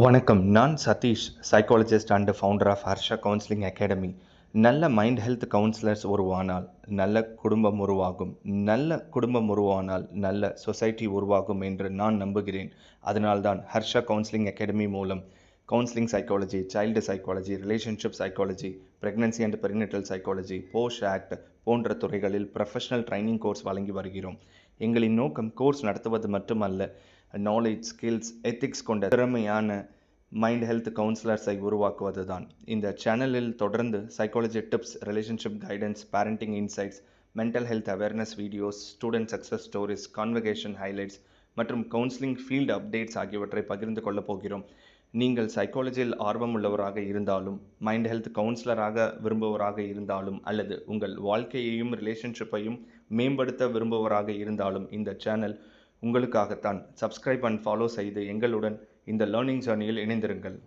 வணக்கம். நான் Satish, psychologist and founder of Harsha counselling academy. நல்ல மைண்ட் ஹெல்த் கவுன்சிலர்ஸ் உருவானால் நல்ல குடும்பம் உருவாகும். நல்ல குடும்பம் உருவானால் நல்ல சொசைட்டி உருவாகும் என்று நான் நம்புகிறேன். அதனால்தான் ஹர்ஷா கவுன்சிலிங் அகாடமி மூலம் counselling psychology, child psychology, relationship psychology, pregnancy and perinatal psychology, post act போன்ற துறைகளில் ப்ரொஃபஷனல் ட்ரைனிங் கோர்ஸ் வழங்கி வருகிறோம். எங்களின் நோக்கம் கோர்ஸ் நடத்துவது மட்டுமல்ல, நாலேஜ், ஸ்கில்ஸ், எத்திக்ஸ் கொண்ட திறமையான மைண்ட் ஹெல்த் கவுன்சிலர்ஸை உருவாக்குவதுதான். இந்த சேனலில் தொடர்ந்து psychology tips, relationship guidance, parenting insights, mental health awareness videos, student success stories, conversation highlights மற்றும் கவுன்சிலிங் ஃபீல்டு அப்டேட்ஸ் ஆகியவற்றை பகிர்ந்து கொள்ளப் போகிறோம். நீங்கள் சைக்காலஜியில் ஆர்வம் உள்ளவராக இருந்தாலும், மைண்ட் ஹெல்த் கவுன்சிலராக விரும்புவராக இருந்தாலும், அல்லது உங்கள் வாழ்க்கையையும் ரிலேஷன்ஷிப்பையும் மேம்படுத்த விரும்புவராக இருந்தாலும் இந்த சேனல் உங்களுக்காகத்தான். சப்ஸ்கிரைப் அண்ட் ஃபாலோ செய்து எங்களுடன் இந்த லேர்னிங் ஜர்னியில் இணைந்திருங்கள்.